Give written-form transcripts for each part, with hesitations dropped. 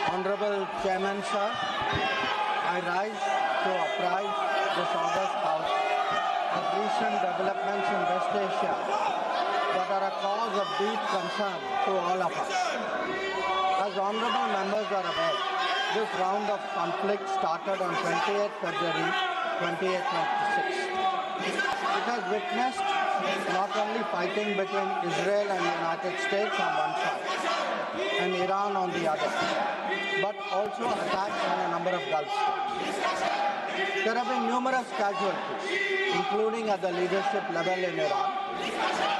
Honorable Chairman Sir, I rise to apprise this august House of recent developments in West Asia that are a cause of deep concern to all of us. As honorable members are aware, this round of conflict started on 28 February 2026. It has witnessed not only fighting between Israel and the United States on one side and Iran on the other, but also attacks on a number of Gulf states. There have been numerous casualties, including at the leadership level in Iran,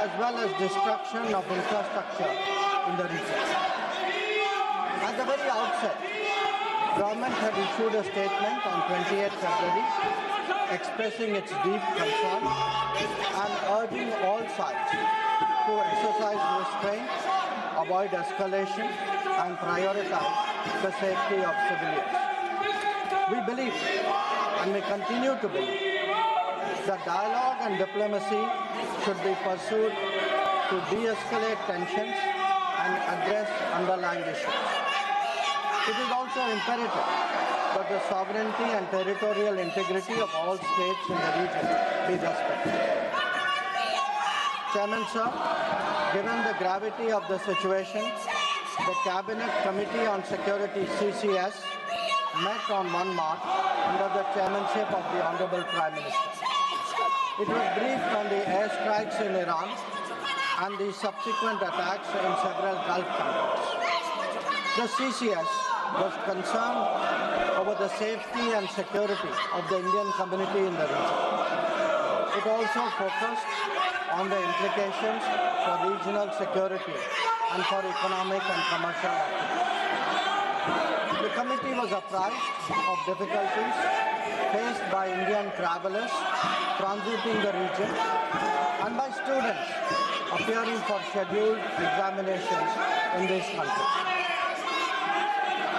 as well as destruction of infrastructure in the region. At the very outset, government had issued a statement on 28 February expressing its deep concern and urging all sides to exercise restraint, avoid escalation, and prioritize the safety of civilians. We believe, and we continue to believe, that dialogue and diplomacy should be pursued to de-escalate tensions and address underlying issues. It is also imperative that the sovereignty and territorial integrity of all states in the region be respected. Chairman Sir, given the gravity of the situation, the Cabinet Committee on Security (CCS) met on 1 March under the chairmanship of the Honorable Prime Minister. It was briefed on the airstrikes in Iran and the subsequent attacks in several Gulf countries. The CCS was concerned over the safety and security of the Indian community in the region. It also focused on the implications for regional security and for economic and commercial activities. The committee was apprised of difficulties faced by Indian travelers transiting the region and by students appearing for scheduled examinations in this country.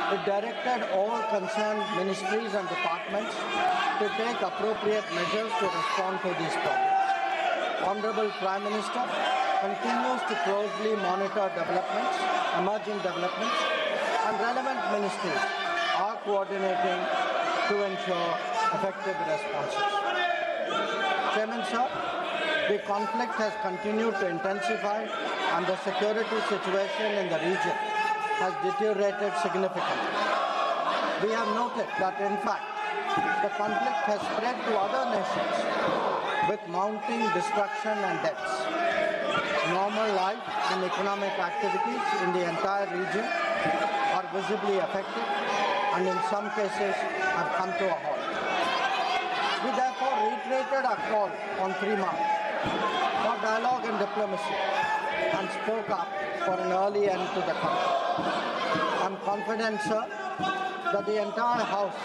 It directed all concerned ministries and departments to take appropriate measures to respond to these problems. Honorable Prime Minister continues to closely monitor emerging developments, and relevant ministries are coordinating to ensure effective responses. Chairman Sir, the conflict has continued to intensify and the security situation in the region has deteriorated significantly. We have noted that, in fact, the conflict has spread to other nations with mounting destruction and deaths. Normal life and economic activities in the entire region are visibly affected and in some cases have come to a halt. We therefore reiterated our call on 3 March for dialogue and diplomacy and spoke up for an early end to the conflict. I am confident, sir, that the entire House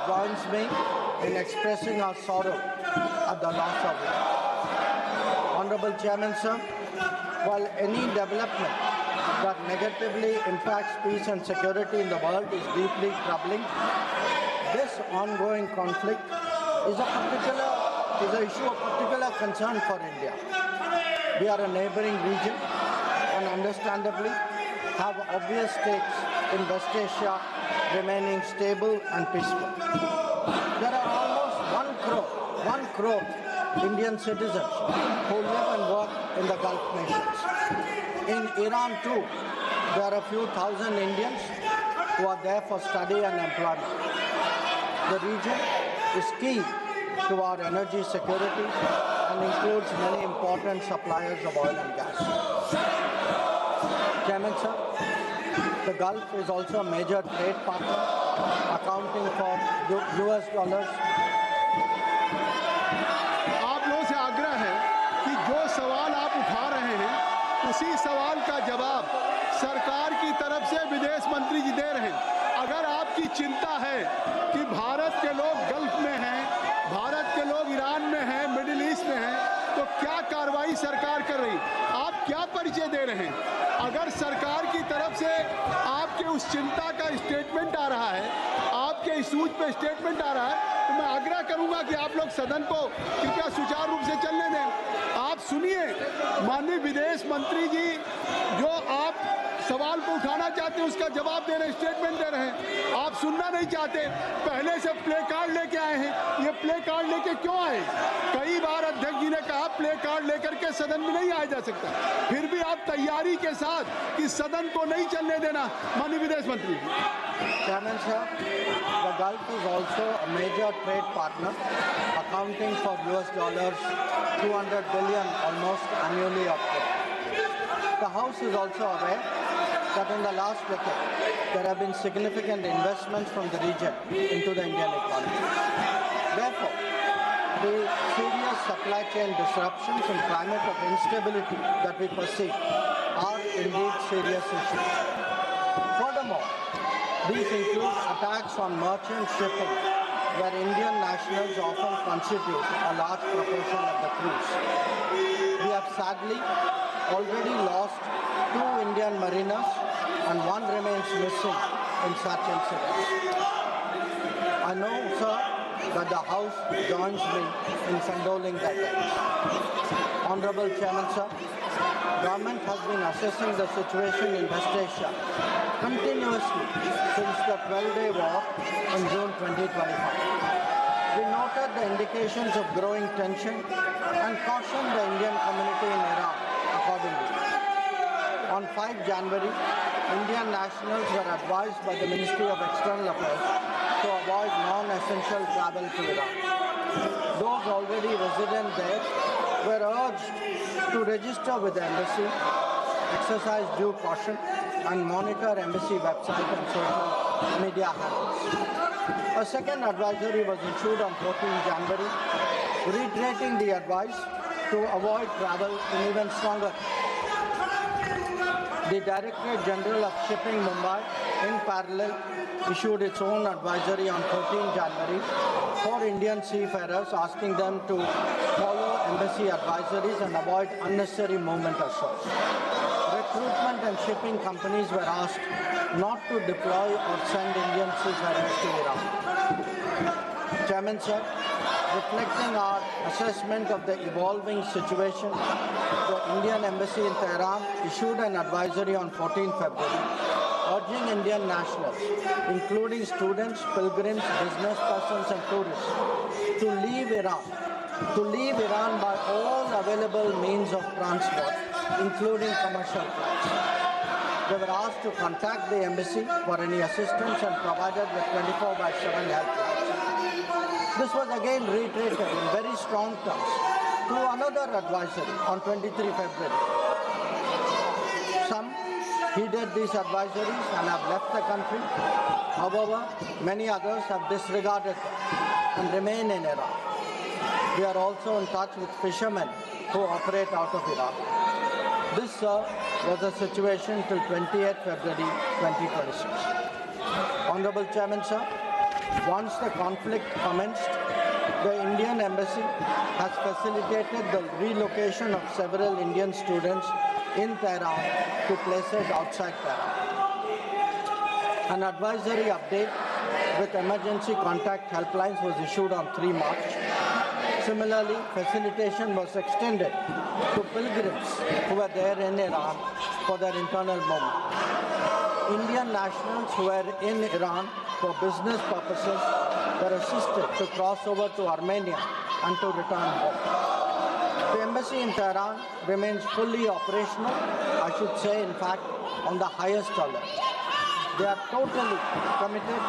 joins me in expressing our sorrow at the loss of life. Honorable Chairman, sir, while any development that negatively impacts peace and security in the world is deeply troubling, this ongoing conflict is an issue of particular concern for India. We are a neighboring region and understandably have obvious stakes in West Asia remaining stable and peaceful. There are almost 1 crore Indian citizens who live and work in the Gulf nations. In Iran too, there are a few thousand Indians who are there for study and employment. The region is key to our energy security and includes many important suppliers of oil and gas. Chairman, sir, the Gulf is also a major trade partner, accounting for US dollars. आप लोगों से आग्रह है कि जो सवाल आप उठा रहे हैं उसी सवाल का जवाब सरकार की तरफ से विदेश मंत्री जी दे रहे हैं। अगर आपकी चिंता है कि भारत के लोग गल्फ में हैं, भारत के लोग ईरान में हैं, मिडिल ईस्ट में हैं, तो क्या कार्रवाई सरकार कर रही, आप क्या परिचय दे रहे हैं? अगर सरकार की तरफ से आपके उस चिंता का स्टेटमेंट आ रहा है, आपके इशूज पे स्टेटमेंट आ रहा है, तो मैं आग्रह करूंगा कि आप लोग सदन को कृपया सुचारू रूप से चलने दें। आप सुनिए माननीय विदेश मंत्री जी, जो आप सवाल को उठाना चाहते हैं, उसका जवाब दे रहे हैं, स्टेटमेंट दे रहे हैं। आप सुनना नहीं चाहते, पहले से प्ले कार्ड लेके आए हैं। ये प्ले कार्ड लेके क्यों आए? कई बार अध्यक्ष जी ने कहा प्ले कार्ड लेकर के सदन में नहीं आया जा सकता, फिर भी आप तैयारी के साथ कि सदन को नहीं चलने देना। माननीय विदेश मंत्री Chairman sir, the Gulf is also a major trade partner, accounting for US dollars 200 billion almost annually of trade. The House is also aware that in the last decade there have been significant investments from the region into the Indian economy. Therefore, the serious supply chain disruptions and climate of instability that we perceive are indeed serious issues. Furthermore, these include attacks on merchant shipping, where Indian nationals often constitute a large proportion of the crews. We have sadly already lost 2 Indian mariners and 1 remains missing in such incidents. I know, sir, that the House joins me in condoling the deaths. Honorable Chairman, sir, government has been assessing the situation in West Asia continuously since the 12-day war in June 2025. We noted the indications of growing tension and cautioned the Indian community in Iran accordingly. On 5 January, Indian nationals were advised by the Ministry of External Affairs to avoid non-essential travel to Iran. Those already resident there were urged to register with the embassy, exercise due caution, and monitor embassy website and social media handles. A second advisory was issued on 14 January, reiterating the advice to avoid travel in even stronger. The Directorate General of Shipping Mumbai, in parallel, issued its own advisory on 14 January for Indian seafarers, asking them to follow embassy advisories and avoid unnecessary movement or shows. Recruitment and shipping companies were asked not to deploy or send Indian seafarers to Iran. Chairman, sir, reflecting our assessment of the evolving situation, the Indian Embassy in Tehran issued an advisory on 14 February urging Indian nationals, including students, pilgrims, business persons and tourists, to leave Iran by all available means of transport, including commercial flights. They were asked to contact the embassy for any assistance and provided with 24/7 helplines. This was again reiterated in very strong terms through another advisory on 23 February. Some heeded these advisories and have left the country. However, many others have disregarded them and remain in Iran. We are also in touch with fishermen who operate out of Iran. This, sir, was the situation till 28 February 2026. Honorable Chairman, sir, once the conflict commenced, the Indian Embassy has facilitated the relocation of several Indian students in Tehran to places outside Tehran. An advisory update with emergency contact helplines was issued on 3 March. Similarly, facilitation was extended to pilgrims who were there in Iran for their internal movement. Indian nationals who were in Iran for business purposes were assisted to cross over to Armenia and to return home. The embassy in Tehran remains fully operational, I should say, in fact, on the highest alert. They are totally committed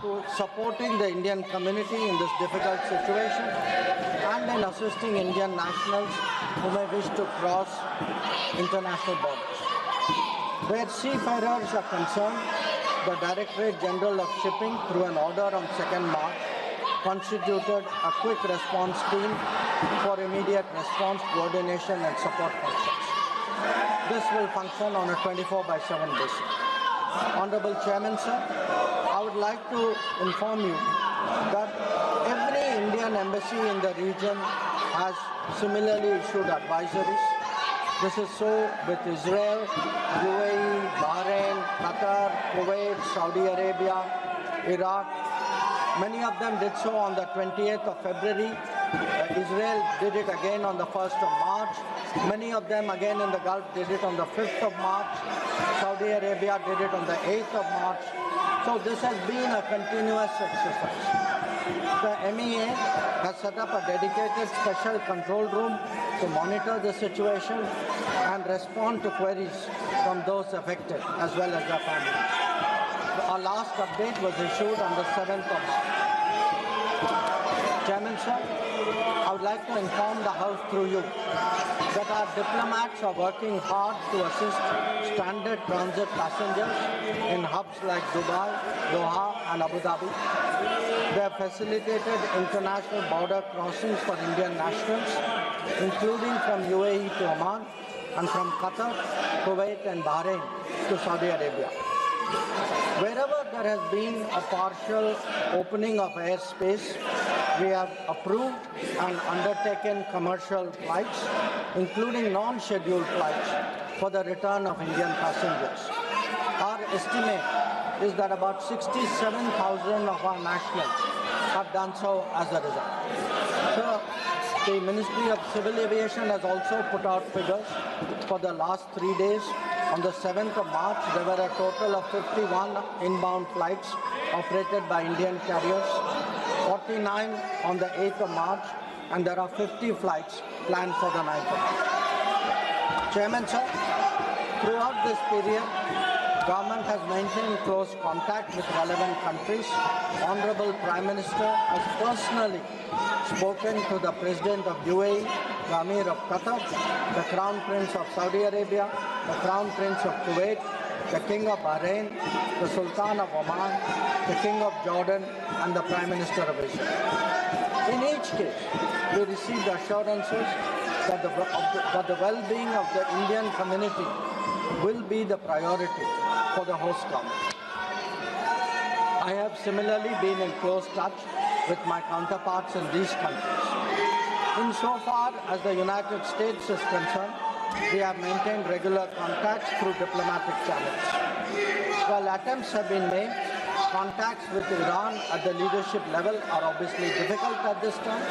to supporting the Indian community in this difficult situation and in assisting Indian nationals who may wish to cross international borders. Where seafarers are concerned, the Directorate General of Shipping, through an order on 2nd March, constituted a quick response team for immediate response, coordination and support functions. This will function on a 24/7 basis. Honorable Chairman, sir, I would like to inform you that every Indian embassy in the region has similarly issued advisories. This is so with Israel, UAE, Bahrain, Qatar, Kuwait, Saudi Arabia, Iraq. Many of them did so on the 28th of February. Israel did it again on the 1st of March. Many of them again in the Gulf did it on the 5th of March. Saudi Arabia did it on the 8th of March. So this has been a continuous exercise. The MEA has set up a dedicated special control room to monitor the situation and respond to queries from those affected as well as their families. Our last update was issued on the 7th of March. Chairman, sir, I would like to inform the House through you that our diplomats are working hard to assist standard transit passengers in hubs like Dubai, Doha and Abu Dhabi. They have facilitated international border crossings for Indian nationals, including from UAE to Oman and from Qatar, Kuwait and Bahrain to Saudi Arabia. Wherever there has been a partial opening of airspace, we have approved and undertaken commercial flights, including non-scheduled flights, for the return of Indian passengers. Our estimate is that about 67,000 of our nationals have done so as a result. So, the Ministry of Civil Aviation has also put out figures for the last 3 days. On the 7th of March, there were a total of 51 inbound flights operated by Indian carriers, 49 on the 8th of March, and there are 50 flights planned for the 9th of March. Chairman, sir, throughout this period, government has maintained close contact with relevant countries. Honorable Prime Minister has personally spoken to the President of UAE, the Amir of Qatar, the Crown Prince of Saudi Arabia, the Crown Prince of Kuwait, the King of Bahrain, the Sultan of Oman, the King of Jordan, and the Prime Minister of Israel. In each case, we received assurances that the well-being of the Indian community will be the priority for the host government. I have similarly been in close touch with my counterparts in these countries. Insofar as the United States is concerned, we have maintained regular contacts through diplomatic channels. While attempts have been made, contacts with Iran at the leadership level are obviously difficult at this time.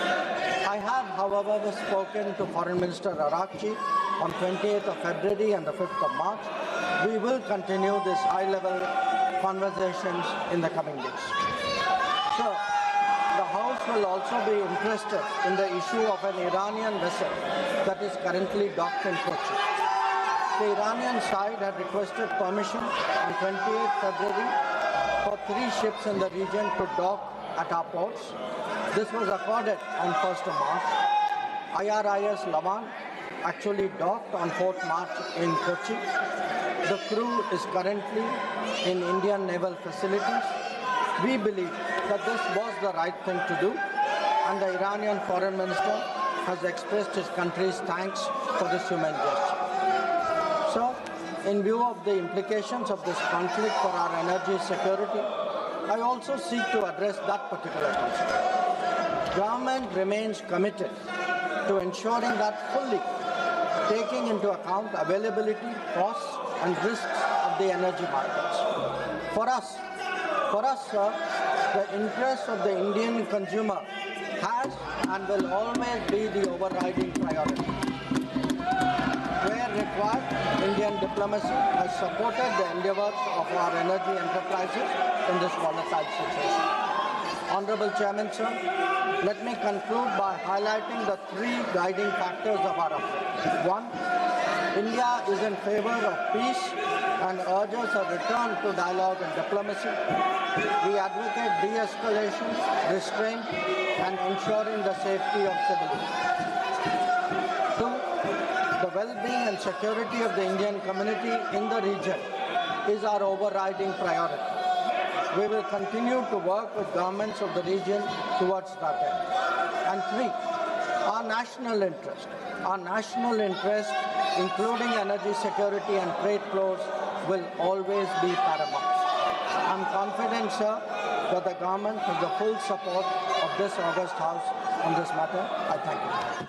I have, however, spoken to Foreign Minister Araghchi on 28th of February and the 5th of March. We will continue these high-level conversations in the coming days. So, the House will also be interested in the issue of an Iranian vessel that is currently docked in Kochi. The Iranian side had requested permission on 28th February for 3 ships in the region to dock at our ports. This was accorded on 1st of March. IRIS Lavan actually docked on 4th March in Kochi. The crew is currently in Indian naval facilities. We believe that this was the right thing to do, and the Iranian foreign minister has expressed his country's thanks for this humane gesture. So, in view of the implications of this conflict for our energy security, I also seek to address that particular concern. Government remains committed to ensuring that fully taking into account availability, costs and risks of the energy markets. For us, sir, the interest of the Indian consumer has and will always be the overriding priority. Where required, Indian diplomacy has supported the endeavors of our energy enterprises in this volatile situation. Honorable Chairman, sir, let me conclude by highlighting the 3 guiding factors of our approach. 1, India is in favor of peace and urges a return to dialogue and diplomacy. We advocate de-escalation, restraint, and ensuring the safety of civilians. 2, the well-being and security of the Indian community in the region is our overriding priority. We will continue to work with governments of the region towards that end. And 3, our national interest, including energy security and trade flows, will always be paramount. I'm confident, sir, that the government has the full support of this august House on this matter. I thank you.